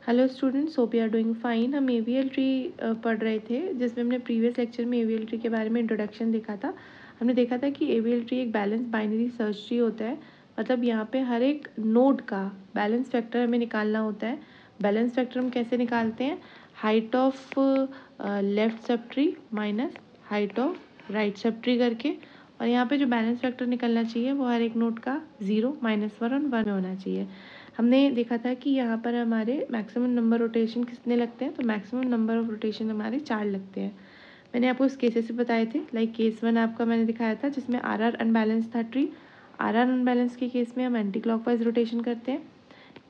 Hello students, hope you are doing fine. हम AVL tree पढ़ रहे थे, जिसमें हमने प्रीवियस लेक्चर में एवीएल ट्री के बारे में इंट्रोडक्शन देखा था। हमने देखा था कि एवीएल ट्री एक बैलेंस बाइनरी सर्च ट्री होता है। मतलब यहाँ पे हर एक नोड का बैलेंस फैक्टर हमें निकालना होता है। बैलेंस फैक्टर हम कैसे निकालते हैं? Height of left sub tree minus height of right sub tree करके। और यहाँ पे जो बैलेंस फैक्टर निकलना चाहिए वो हर एक नोड का 0, -1 और 1 में होना चाहिए। हमने देखा था कि यहाँ पर हमारे मैक्सिमम नंबर रोटेशन कितने लगते हैं, तो मैक्सिमम नंबर ऑफ रोटेशन हमारे 4 लगते हैं। मैंने आपको इस केसेस से बताए थे। लाइक केस 1 आपका मैंने दिखाया था, जिसमें आर अनबैलेंस था ट्री। आर अनबैलेंस के केस में हम एंटी क्लॉकवाइज रोटेशन करते हैं।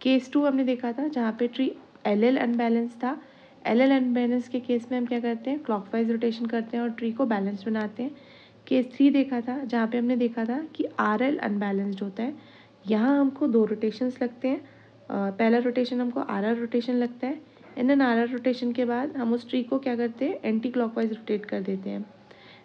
केस 2 हमने देखा था, जहाँ पे ट्री एल अनबैलेंस था। एल अनबैलेंस के केस में हम क्या करते हैं? क्लॉकवाइज रोटेशन करते हैं और ट्री को बैलेंस बनाते हैं। केस 3 देखा था, जहाँ पे हमने देखा था कि आर अनबैलेंस्ड होता है। यहाँ हमको 2 रोटेशंस लगते हैं। पहला रोटेशन हमको आर रोटेशन लगता है, एंड देन आर रोटेशन के बाद हम उस ट्री को क्या करते हैं? एंटी क्लॉकवाइज रोटेट कर देते हैं।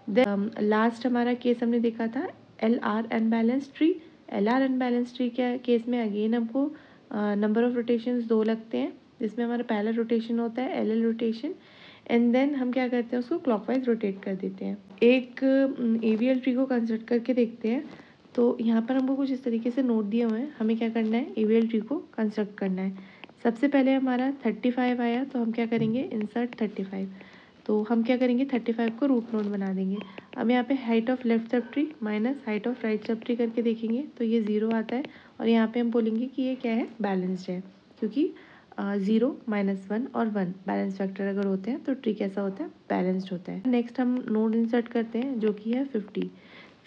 देन लास्ट हमारा केस हमने देखा था L R unbalance tree. L R unbalance tree के केस में अगेन हमको नंबर ऑफ रोटेशंस 2 लगते हैं, जिसमें हमारा पहला रोटेशन होता है एल रोटेशन, एंड देन हम क्या करते हैं? उसको क्लॉकवाइज रोटेट कर देते हैं। एक एवीएल ट्री को कंसिडर करके देखते हैं। तो यहाँ पर हमको कुछ इस तरीके से नोट दिए हुए हैं, हमें क्या करना है? एवीएल ट्री को कंस्ट्रक्ट करना है। सबसे पहले हमारा 35 आया, तो हम क्या करेंगे? इंसर्ट 35। तो हम क्या करेंगे? 35 को रूट नोड बना देंगे। अब यहाँ पे height of left sub tree minus height of right sub tree करके देखेंगे तो ये 0 आता है। और यहाँ पे हम बोलेंगे कि ये क्या है? बैलेंस्ड है, क्योंकि 0, -1 और 1 बैलेंस फैक्टर अगर होते हैं तो ट्री कैसा होता है? बैलेंस्ड होता है। नेक्स्ट हम नोड इंसर्ट करते हैं, जो कि है 50।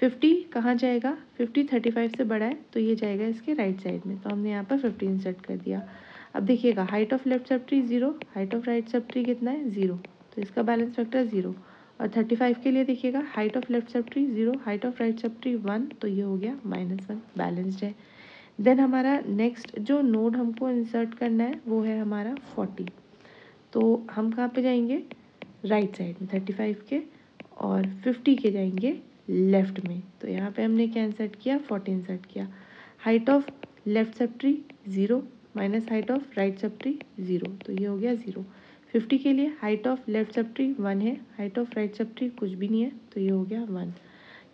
50 कहाँ जाएगा? 50 35 से बड़ा है, तो ये जाएगा इसके राइट साइड में। तो हमने यहाँ पर 50 इंसर्ट कर दिया। अब देखिएगा, height of left sub tree 0, height of right sub tree कितना है? 0, तो इसका बैलेंस फैक्टर 0। और 35 के लिए देखिएगा, height of left sub tree 0, height of right sub tree 1, तो ये हो गया -1, बैलेंस्ड है। देन हमारा नेक्स्ट जो नोड हमको इंसर्ट करना है वो है हमारा 40। तो हम कहाँ पे जाएंगे? राइट साइड में 35 के, और 50 के जाएंगे लेफ्ट में। तो यहाँ पे हमने क्या इंसर्ट किया? 40 इंसर्ट किया। Height of left sub tree 0 minus height of right sub tree 0, तो ये हो गया 0। 50 के लिए height of left sub tree 1 है, height of right sub tree कुछ भी नहीं है, तो ये हो गया 1।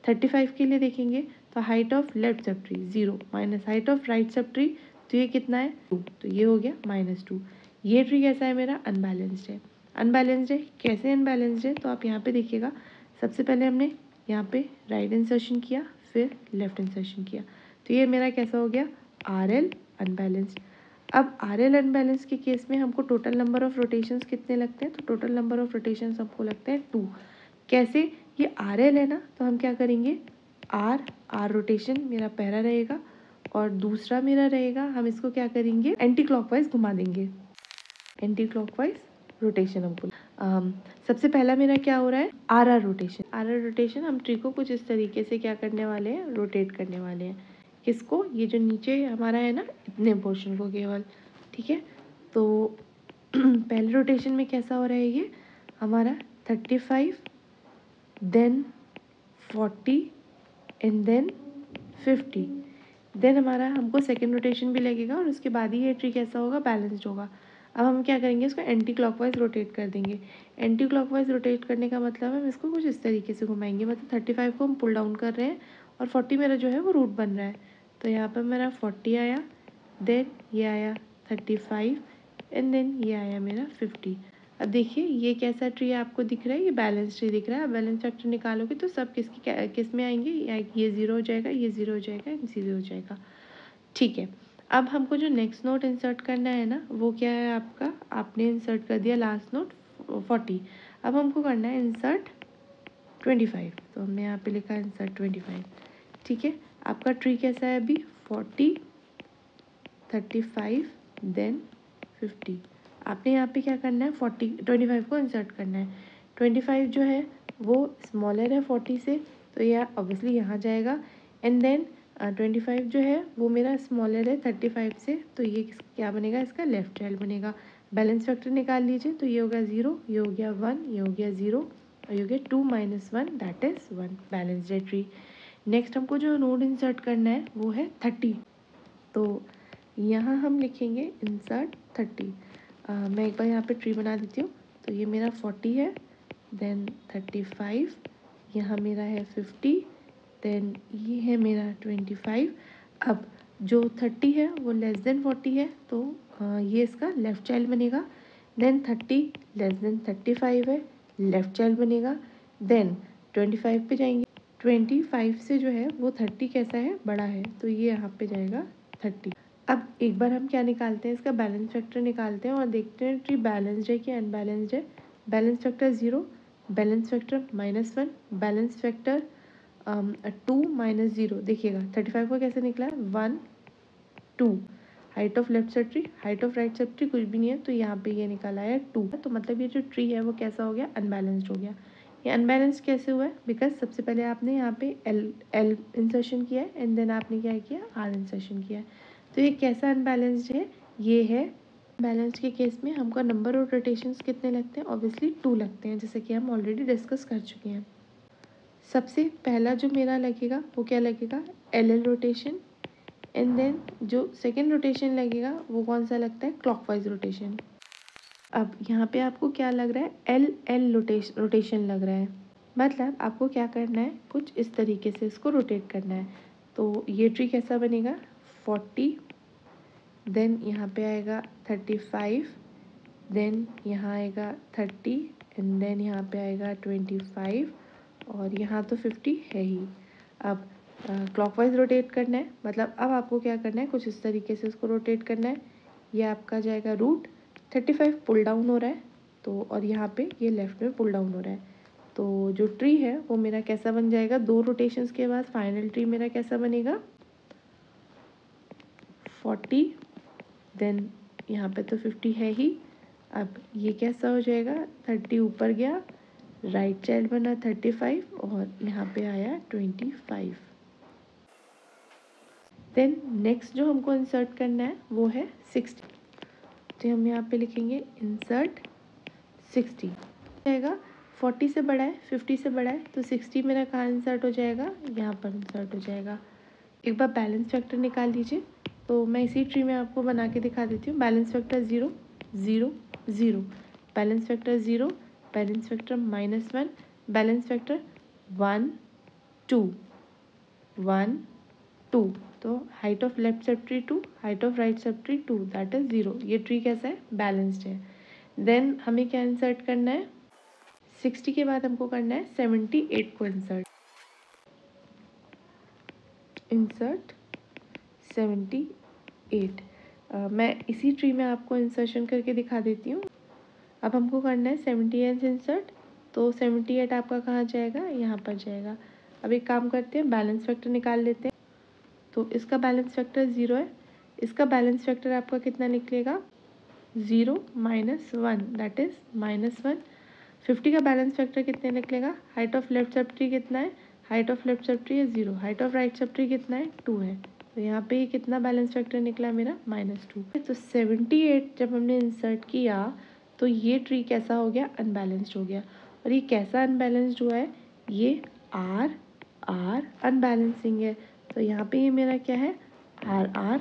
35 के लिए देखेंगे तो height of left sub tree 0 minus height of right sub tree, तो ये कितना है? 2, तो ये हो गया -2। ये ट्री कैसा है मेरा? अनबैलेंस्ड है। अनबैलेंस्ड है, कैसे अनबैलेंस्ड है? तो आप यहाँ पे देखिएगा, सबसे पहले हमने यहाँ पे राइट इंसर्शन किया, फिर लेफ्ट इंसर्शन किया, तो ये मेरा कैसा हो गया? R L unbalanced. अब आर एल अनबैलेंस के केस में हमको टोटल नंबर ऑफ रोटेशंस कितने लगते हैं? तो टोटल नंबर ऑफ रोटेशंस हमको लगते हैं 2। कैसे? ये आर एल है ना, तो हम क्या करेंगे? आर रोटेशन मेरा पहला रहेगा, और दूसरा मेरा रहेगा, हम इसको क्या करेंगे? एंटी क्लॉकवाइज घुमा देंगे। एंटी क्लॉकवाइज रोटेशन हमको सबसे पहला मेरा क्या हो रहा है? R rotation. आर रोटेशन हम ट्री को कुछ इस तरीके से क्या करने वाले हैं? रोटेट करने वाले हैं। किसको? ये जो नीचे हमारा है ना, इतने पोर्शन को केवल। ठीक है, तो पहले रोटेशन में कैसा हो रहा है? ये हमारा 35, देन 40 एंड देन 50। देन हमारा हमको सेकेंड रोटेशन भी लगेगा, और उसके बाद ही ये ट्री कैसा होगा? बैलेंस्ड होगा। अब हम क्या करेंगे? इसको एंटी क्लॉकवाइज रोटेट कर देंगे। एंटी क्लॉकवाइज रोटेट करने का मतलब है हम इसको कुछ इस तरीके से घुमाएंगे। मतलब 35 को हम पुल डाउन कर रहे हैं, और 40 मेरा जो है वो रूट बन रहा है। तो यहाँ पर मेरा 40 आया, देन ये आया 35, एंड देन ये आया मेरा 50। अब देखिए ये कैसा ट्री आपको दिख रहा है? ये बैलेंस ट्री दिख रहा है। अब बैलेंस फैक्टर निकालोगे तो सब किस में आएंगे? ये 0 हो जाएगा, ये 0 हो जाएगा, ये 0 हो जाएगा। ठीक है, अब हमको जो नेक्स्ट नोट इंसर्ट करना है ना, वो क्या है आपका? आपने इंसर्ट कर दिया लास्ट नोट 40। अब हमको करना है इंसर्ट 25, तो हमने यहाँ पे लिखा है इंसर्ट 25। ठीक है, आपका ट्री कैसा है अभी? 40, 35, देन 50। आपने यहाँ पे क्या करना है? 25 को इंसर्ट करना है। 25 जो है वो स्मॉलर है 40 से, तो यह ऑब्वियसली यहाँ जाएगा। एंड देन 25 जो है वो मेरा स्मॉलर है 35 से, तो ये क्या बनेगा? इसका लेफ्ट चाइल्ड बनेगा। बैलेंस फैक्टर निकाल लीजिए, तो ये हो गया 0, ये हो गया 1, ये हो गया 0, और ये हो गया 2 - 1, दैट इज़ 1, बैलेंस्ड है ट्री। नेक्स्ट हमको जो नोड इंसर्ट करना है वो है 30। तो यहाँ हम लिखेंगे इंसर्ट 30। मैं एक बार यहाँ पे ट्री बना देती हूँ। तो ये मेरा 40 है, देन 35, यहाँ मेरा है 50, देन ये है मेरा 25। अब जो 30 है वो लेस देन 40 है, तो ये इसका लेफ़्ट चाइल्ड बनेगा। देन 30 लेस देन 35 है, लेफ़्ट चाइल्ड बनेगा। देन 25 पे जाएंगे, 25 से जो है वो 30 कैसा है, बड़ा है, तो ये यहाँ पे जाएगा 30। अब एक बार हम क्या निकालते हैं, इसका बैलेंस फैक्टर निकालते हैं और देखते हैं ट्री बैलेंस्ड है कि अनबैलेंस्ड है। Balance factor 0, balance factor -1, balance factor 2 - 0। देखिएगा 35 को कैसे निकला है, 1 2। Height of left sub tree, height of right sub tree कुछ भी नहीं है, तो यहाँ पे ये निकाला है 2। तो मतलब ये जो ट्री है वो कैसा हो गया, अनबैलेंस्ड हो गया। ये अनबैलेंस्ड कैसे हुआ है, बिकॉज सबसे पहले आपने यहाँ पे एल इंसर्शन किया है एंड देन आपने क्या किया, आर इंसर्शन किया है। तो ये कैसा अनबैलेंस्ड है, ये है बैलेंस के केस में हमको नंबर ऑफ रोटेशंस कितने लगते हैं, ऑब्वियसली 2 लगते हैं, जैसे कि हम ऑलरेडी डिस्कस कर चुके हैं। सबसे पहला जो मेरा लगेगा वो क्या लगेगा, एल रोटेशन, एंड देन जो सेकेंड रोटेशन लगेगा वो कौन सा लगता है, क्लॉकवाइज रोटेशन। अब यहाँ पे आपको क्या लग रहा है, एल एल रोटेशन लग रहा है, मतलब आपको क्या करना है, कुछ इस तरीके से इसको रोटेट करना है। तो ये ट्री कैसा बनेगा, 40, देन यहाँ पे आएगा 35, देन यहाँ आएगा 30, एंड देन यहाँ पे आएगा 25, और यहाँ तो 50 है ही। अब क्लॉकवाइज रोटेट करना है, मतलब अब आपको क्या करना है, कुछ इस तरीके से इसको रोटेट करना है। ये आपका जाएगा रूट 35 पुल डाउन हो रहा है, तो और यहाँ पे ये लेफ्ट में पुल डाउन हो रहा है। तो जो ट्री है वो मेरा कैसा बन जाएगा, 2 रोटेशंस के बाद फाइनल ट्री मेरा कैसा बनेगा, 40, देन यहाँ पे तो 50 है ही। अब ये कैसा हो जाएगा, 30 ऊपर गया, राइट चाइल्ड बना 35, और यहाँ पे आया 25। देन नेक्स्ट जो हमको इंसर्ट करना है वो है 60। तो हम यहाँ पे लिखेंगे इंसर्ट 60। जाएगा 40 से बड़ा है, 50 से बड़ा है, तो 60 मेरा कहाँ इंसर्ट हो जाएगा, यहाँ पर इंसर्ट हो जाएगा। एक बार बैलेंस फैक्टर निकाल लीजिए। तो मैं इसी ट्री में आपको बना के दिखा देती हूँ। Balance factor 0 0 0, balance factor 0, balance factor -1, balance factor 1 2 1 2। तो height of left sub tree 2, height of right sub tree 2, that is 0। ये ट्री कैसा है, बैलेंस्ड है। देन हमें क्या इंसर्ट करना है, 60 के बाद हमको करना है 78 को इंसर्ट 78। मैं इसी ट्री में आपको इंसर्शन करके दिखा देती हूँ। अब हमको करना है 78 इंसर्ट, तो 78 आपका कहाँ जाएगा, यहाँ पर जाएगा। अब एक काम करते हैं, बैलेंस फैक्टर निकाल लेते हैं। तो इसका बैलेंस फैक्टर 0 है, इसका बैलेंस फैक्टर आपका कितना निकलेगा, 0 - 1, दैट इज -1। 50 का बैलेंस फैक्टर कितने निकलेगा, height of left sub tree कितना है, height of left sub tree है 0, height of right sub tree कितना है 2 है, तो यहाँ पे कितना बैलेंस फैक्टर निकला मेरा, -2। तो 78 जब हमने इंसर्ट किया तो ये ट्री कैसा हो गया, अनबैलेंस्ड हो गया। और ये कैसा अनबैलेंस्ड हुआ है, ये आर आर अनबैलेंसिंग है, तो यहाँ पे ये मेरा क्या है, R R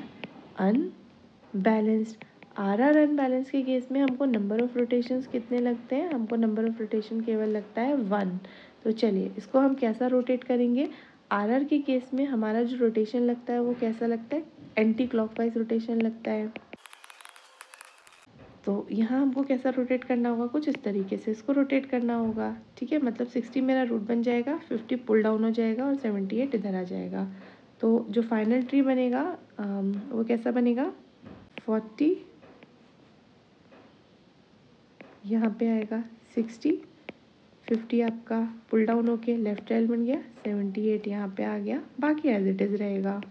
unbalanced. R R unbalance के केस में हमको नंबर ऑफ रोटेशंस कितने लगते हैं, हमको नंबर ऑफ रोटेशन केवल लगता है 1। तो चलिए इसको हम कैसा रोटेट करेंगे, आर आर के केस में हमारा जो रोटेशन लगता है वो कैसा लगता है, एंटी क्लॉकवाइज रोटेशन लगता है। तो यहाँ हमको कैसा रोटेट करना होगा, कुछ इस तरीके से इसको रोटेट करना होगा, ठीक है। मतलब 60 मेरा रूट बन जाएगा, 50 पुल डाउन हो जाएगा और 78 इधर आ जाएगा। तो जो फाइनल ट्री बनेगा वो कैसा बनेगा, 40, यहाँ पे आएगा 60, 50 आपका पुल डाउन होके लेफ्ट चाइल्ड बन गया, 78 यहाँ पे आ गया, बाकी एज इट इज़ रहेगा।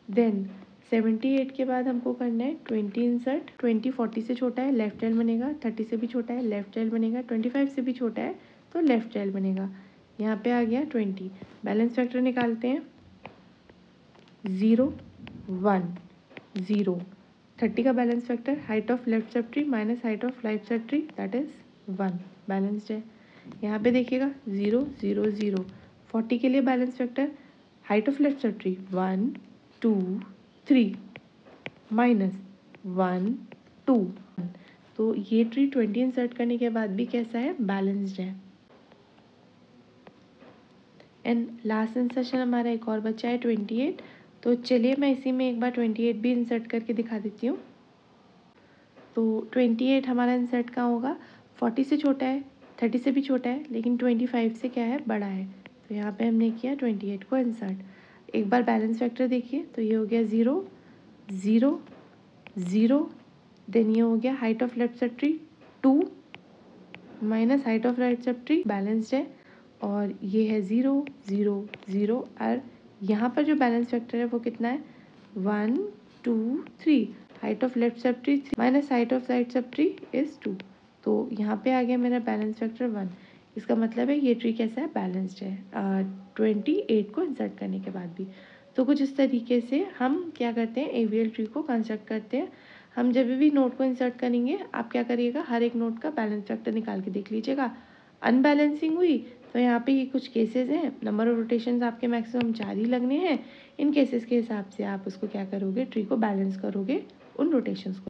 देन 78 के बाद हमको करना है 20 इंसर्ट। 20 40 से छोटा है, लेफ्ट चाइल्ड बनेगा, 30 से भी छोटा है, लेफ्ट चाइल्ड बनेगा, 25 से भी छोटा है तो लेफ्ट चाइल्ड बनेगा। यहाँ पे आ गया 20। बैलेंस फैक्टर निकालते हैं, 0 1 0। 30 का balance factor, height of left sub tree minus height of right sub tree, that is 1, balanced है। यहाँ पे देखिएगा 0 0 0। 40 के लिए balance factor, height of left sub tree 1 2 3 -1 2। तो ये ट्री 20 इंसर्ट करने के बाद भी कैसा है, बैलेंस्ड है। एंड लास्ट इंसर्शन हमारा एक और बचा है 28। तो चलिए मैं इसी में एक बार 28 भी इंसर्ट करके दिखा देती हूँ। तो 28 हमारा इंसर्ट कहाँ होगा, 40 से छोटा है, 30 से भी छोटा है, लेकिन 25 से क्या है, बड़ा है। तो यहाँ पे हमने किया 28 को इंसर्ट। एक बार बैलेंस फैक्टर देखिए, तो ये हो गया 0 0 0। देन ये हो गया height of left sub tree 2 minus height of right sub tree, balanced है। और ये है 0 0 0। और यहाँ पर जो बैलेंस फैक्टर है वो कितना है, 1 2 3। Height of left sub tree minus height of right sub tree is 2। तो यहाँ पे आ गया मेरा बैलेंस फैक्टर 1। इसका मतलब है ये ट्री कैसा है, बैलेंस्ड है 28 को इंसर्ट करने के बाद भी। तो कुछ इस तरीके से हम क्या करते हैं, एवीएल ट्री को कंस्ट्रक्ट करते हैं। हम जब भी नोट को इंसर्ट करेंगे, आप क्या करिएगा, हर एक नोट का बैलेंस फैक्टर निकाल के देख लीजिएगा। अनबैलेंसिंग हुई तो यहाँ पे ये कुछ केसेस हैं, नंबर ऑफ रोटेशंस आपके मैक्सिमम 4 ही लगने हैं। इन केसेस के हिसाब से आप उसको क्या करोगे, ट्री को बैलेंस करोगे उन रोटेशंस को।